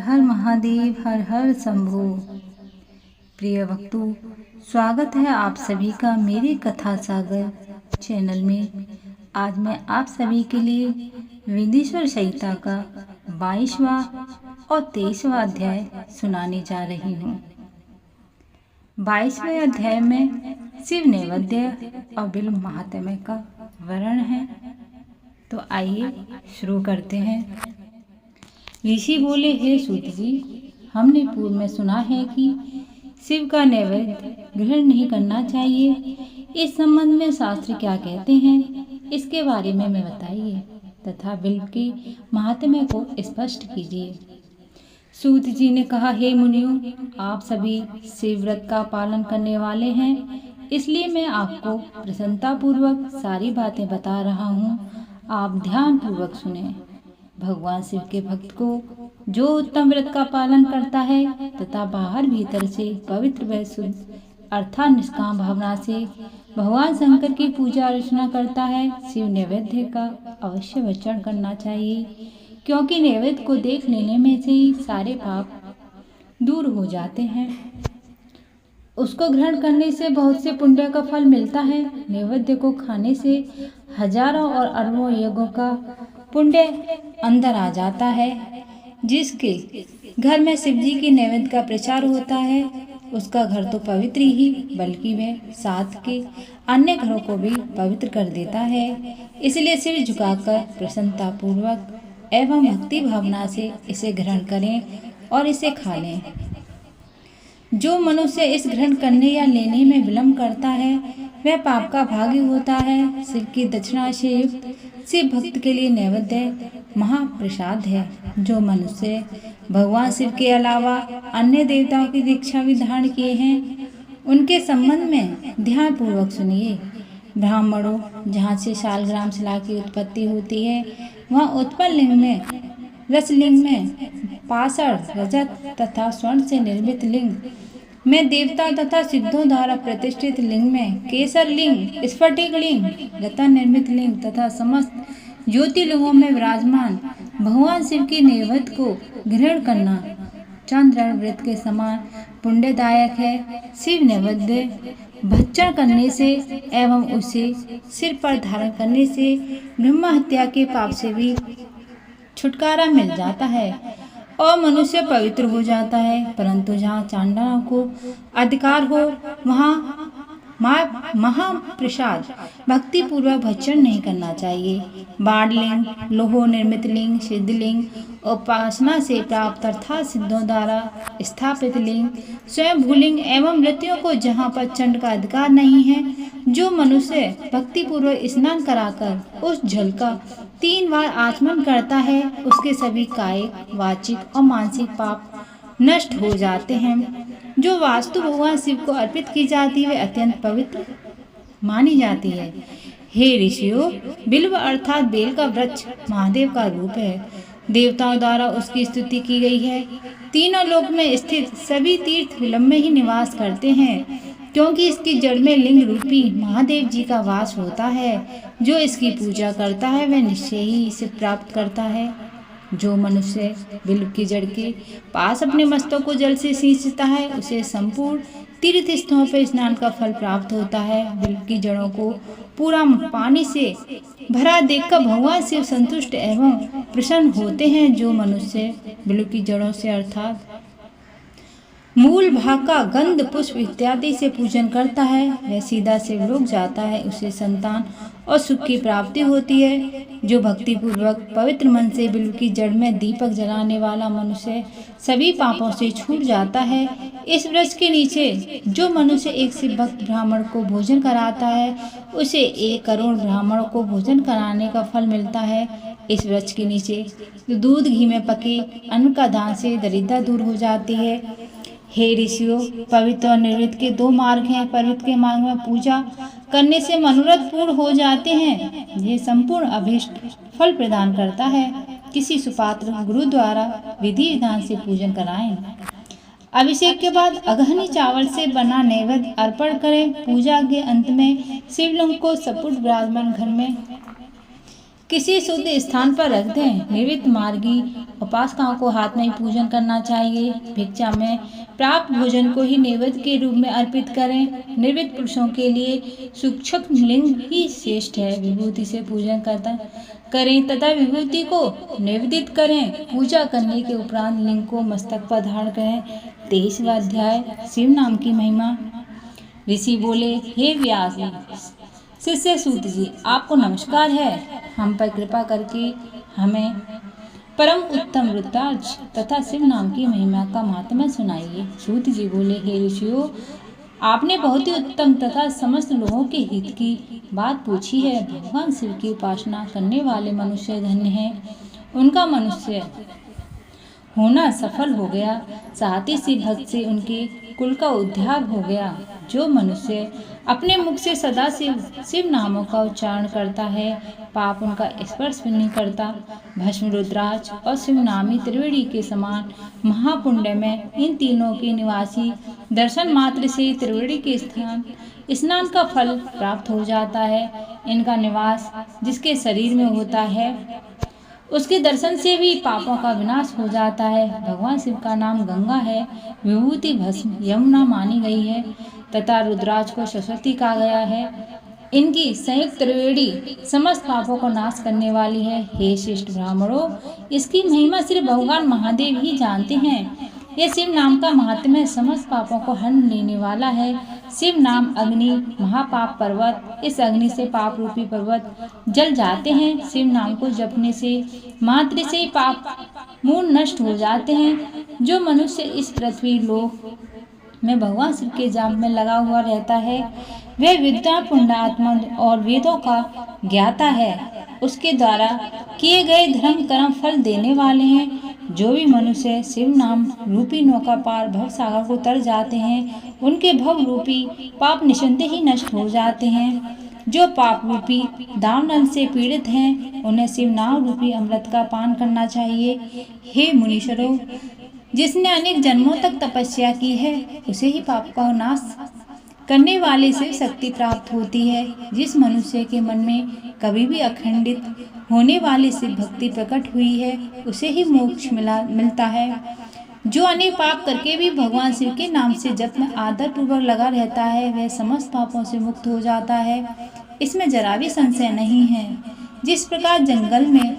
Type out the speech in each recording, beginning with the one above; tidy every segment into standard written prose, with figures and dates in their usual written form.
हर महादेव, हर हर शंभो। प्रिय भक्तों, स्वागत है आप सभी का मेरे कथा सागर चैनल में। आज मैं आप सभी के लिए विंध्येश्वर संहिता का 22वां और 23वां अध्याय सुनाने जा रही हूँ। 22वें अध्याय में शिव नैवेद्य और बिल्व महात्म्य का वर्णन है। तो आइए शुरू करते हैं। ऋषि बोले, हे सूत जी, हमने पूर्व में सुना है कि शिव का नैवेद्य ग्रहण नहीं करना चाहिए। इस संबंध में शास्त्र क्या कहते हैं, इसके बारे में बताइए तथा बिल्व के महात्म्य को स्पष्ट कीजिए। सूत जी ने कहा, हे मुनियों, आप सभी शिव व्रत का पालन करने वाले हैं, इसलिए मैं आपको प्रसन्नता पूर्वक सारी बातें बता रहा हूँ। आप ध्यान पूर्वक सुने। भगवान शिव के भक्त को जो उत्तम व्रत का पालन करता है तथा बाहर भीतर से पवित्र व शुद्ध अर्थात निष्काम भावना से भगवान शंकर की पूजा अर्चना करता है, शिव नैवेद्य का अवश्य भक्षण करना चाहिए, क्योंकि नैवेद्य को देख लेने में से ही सारे पाप दूर हो जाते हैं। उसको ग्रहण करने से बहुत से पुण्य का फल मिलता है। नैवेद्य को खाने से हजारों और अरबों यज्ञों का पुण्य अंदर आ जाता है। जिसके घर में शिव जी की नैवेद्य का प्रचार होता है, उसका घर तो पवित्र ही बल्कि वह साथ के अन्य घरों को भी पवित्र कर देता है। इसलिए सिर झुकाकर प्रसन्नता पूर्वक एवं भक्ति भावना से इसे ग्रहण करें और इसे खा लें। जो मनुष्य इस ग्रहण करने या लेने में विलंब करता है वह पाप का भागी होता है। शिव की दक्षिणा से युक्त शिव भक्त के लिए नैवेद्य महाप्रसाद है। जो मनुष्य भगवान शिव के अलावा अन्य देवताओं की दीक्षा भी धारण किए हैं, उनके संबंध में ध्यान पूर्वक सुनिए। ब्राह्मणों, जहाँ से शालग्राम शिला की उत्पत्ति होती है, वहाँ उत्पन्न लिंग में, रसलिंग में, पाषाण, रजत तथा स्वर्ण से निर्मित लिंग में देवता तथा सिद्धों द्वारा प्रतिष्ठित लिंग में केसर लिंग, स्फटिक लिंग, रत्न निर्मित लिंग तथा समस्त ज्योतिर्लिंगों में विराजमान भगवान शिव की नैवेद्य को ग्रहण करना चंद्र व्रत के समान पुण्यदायक है। शिव नैवेद्य भक्षण करने से एवं उसे सिर पर धारण करने से ब्रह्म हत्या के पाप से भी छुटकारा मिल जाता है और मनुष्य पवित्र हो जाता है। परंतु जहाँ चांडालों को अधिकार हो वहाँ महाप्रसाद भक्ति पूर्वक भक्षण नहीं करना चाहिए। बाण लिंग, लोह निर्मित लिंग, सिद्धलिंग, उपासना से प्राप्त अर्थात सिद्धों द्वारा स्थापित लिंग, स्वयं भूलिंग एवं मृत्युओं को जहाँ पर चंड का अधिकार नहीं है, जो मनुष्य भक्ति पूर्वक स्नान कराकर उस जल का 3 बार आचमन करता है, उसके सभी कायिक, वाचिक और मानसिक पाप नष्ट हो जाते हैं। जो वास्तु भगवान शिव को अर्पित की जाती है अत्यंत पवित्र मानी जाती है। हे ऋषियों, बिल्व अर्थात बेल का वृक्ष महादेव का रूप है। देवताओं द्वारा उसकी स्तुति की गई है। तीनों लोक में स्थित सभी तीर्थ विलंब में ही निवास करते हैं, क्योंकि इसकी जड़ में लिंग रूपी महादेव जी का वास होता है। जो इसकी पूजा करता है वह निश्चय ही इसे प्राप्त करता है। जो मनुष्य बिल्व की जड़ के पास अपने मस्तक को जल से सींचता है, उसे संपूर्ण तीर्थ स्थलों पर स्नान का फल प्राप्त होता है। बिल्व की जड़ों को पूरा पानी से भरा देखकर भगवान शिव संतुष्ट एवं प्रसन्न होते हैं। जो मनुष्य बिल्व की जड़ों से अर्थात मूल भाग का गंध पुष्प इत्यादि से पूजन करता है, वह सीधा शिवलोक जाता है। उसे संतान और सुख की प्राप्ति होती है। जो भक्ति पूर्वक पवित्र मन से बिल्व की जड़ में दीपक जलाने वाला मनुष्य सभी पापों से छूट जाता है। इस वृक्ष के नीचे जो मनुष्य एक शिव भक्त ब्राह्मण को भोजन कराता है, उसे 1 करोड़ ब्राह्मणों को भोजन कराने का फल मिलता है। इस वृक्ष के नीचे दूध घी में पके अन्न का दान से दरिद्रता दूर हो जाती है। हे ऋषियों, पवित्र और निर्वृत्त के 2 मार्ग हैं। पवित्र के मार्ग में पूजा करने से मनोरथ पूर्ण हो जाते हैं। यह संपूर्ण अभीष्ट फल प्रदान करता है। किसी सुपात्र गुरु द्वारा विधि विधान से पूजन कराएं। अभिषेक के बाद अगहनी चावल से बना नैवेद्य अर्पण करें। पूजा के अंत में शिवलिंग को सपुट विराजमान घर में किसी शुद्ध स्थान पर रख दें। निर्वृत्त मार्गी उपासकाओं को हाथ में ही पूजन करना चाहिए। भिक्षा में प्राप्त भोजन को ही नैवेद्य के रूप में अर्पित करें। निर्वृत्त पुरुषों के लिए सूक्ष्म लिंग ही श्रेष्ठ है। विभूति से पूजन करें तथा विभूति को निवेदित करें। पूजा करने के उपरांत लिंग को मस्तक पर धारण करें। 23वां अध्याय शिव नाम की महिमा। ऋषि बोले, हे व्यास शिष्य सूत जी, आपको नमस्कार है। हम पर कृपा करके हमें परम उत्तम रुद्राक्ष तथा शिव नाम की महिमा का महात्म्य सुनाइए। सूत जी बोले, हे ऋषियों, आपने बहुत ही उत्तम तथा समस्त लोगों के हित की बात पूछी है। भगवान शिव की उपासना करने वाले मनुष्य धन्य हैं। उनका मनुष्य होना सफल हो गया। साथ ही शिव भक्त से उनके कुल का उद्धार हो गया। जो मनुष्य अपने मुख से सदा शिव नामों का उच्चारण करता है, पाप उनका स्पर्श भी नहीं करता। भस्म, रुद्राक्ष और शिव नामी त्रिवेणी के समान महापुण्य में इन तीनों के निवासी दर्शन मात्र से त्रिवेणी के स्नान का फल प्राप्त हो जाता है। इनका निवास जिसके शरीर में होता है, उसके दर्शन से भी पापों का विनाश हो जाता है। भगवान शिव का नाम गंगा है। विभूति भस्म यमुना मानी गई है तथा रुद्राक्ष को सरस्वती कहा गया है। इनकी संयुक्त त्रिवेणी समस्त पापों को नाश करने वाली है। हे श्रेष्ठ ब्राह्मणों, इसकी महिमा सिर्फ भगवान महादेव ही जानते हैं। यह शिव नाम का महात्म्य समस्त पापों को हरण लेने वाला है। शिव नाम अग्नि, महापाप पर्वत। इस अग्नि से पाप रूपी पर्वत जल जाते हैं। शिव नाम को जपने से मात्र से ही पाप मूल नष्ट हो जाते हैं। जो मनुष्य इस पृथ्वी लोक में भगवान शिव के जाप में लगा हुआ रहता है, वह विद्या पुण्यात्मा और वेदों का ज्ञाता है। उसके द्वारा किए गए धर्म कर्म फल देने वाले हैं। जो भी मनुष्य शिव नाम रूपी नौका पार भव सागर को तर जाते हैं, उनके भव रूपी पाप निश्चिंत ही नष्ट हो जाते हैं। जो पाप रूपी दावानल से पीड़ित हैं, उन्हें शिव नाम रूपी अमृत का पान करना चाहिए। हे मुनीश्वरों, जिसने अनेक जन्मों तक तपस्या की है, उसे ही पाप का नाश करने वाले शिव शक्ति प्राप्त होती है। जिस मनुष्य के मन में कभी भी अखंडित होने वाली शिव भक्ति प्रकट हुई है, उसे ही मोक्ष मिलता है। जो अनेक पाप करके भी भगवान शिव के नाम से जप में आदर पूर्वक लगा रहता है, वह समस्त पापों से मुक्त हो जाता है। इसमें जरा भी संशय नहीं है। जिस प्रकार जंगल में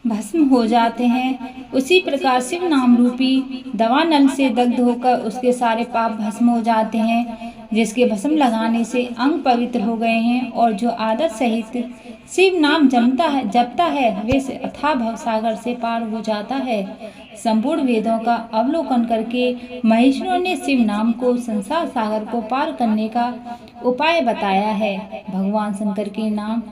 भस्म हो जाते हैं, उसी प्रकार शिव नाम रूपी दावानल से दग्ध होकर उसके सारे पाप भस्म हो जाते हैं। जिसके भस्म लगाने से अंग पवित्र हो गए हैं और जो आदत सहित शिव नाम जपता है, वे अथाह भवसागर से पार हो जाता है। संपूर्ण वेदों का अवलोकन करके महेश्वरों ने शिव नाम को संसार सागर को पार करने का उपाय बताया है। भगवान शंकर के नाम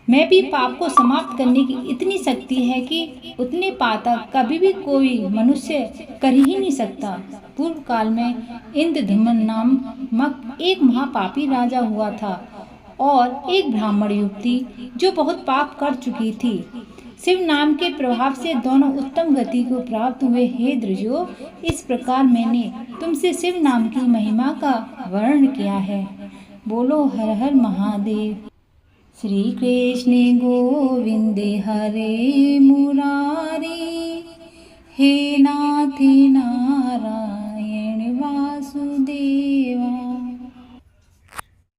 में भी पाप को समाप्त करने की इतनी शक्ति है कि उतने पातक कभी भी कोई मनुष्य कर ही नहीं सकता। पूर्व काल में इंद्रधुम्न नामक एक महापापी राजा हुआ था और एक ब्राह्मण युवती जो बहुत पाप कर चुकी थी। शिव नाम के प्रभाव से दोनों उत्तम गति को प्राप्त हुए। हे द्विजों, इस प्रकार मैंने तुमसे शिव नाम की महिमा का वर्णन किया है। बोलो हर हर महादेव। श्री कृष्ण गोविंदे हरे मुरारी, हे नाथ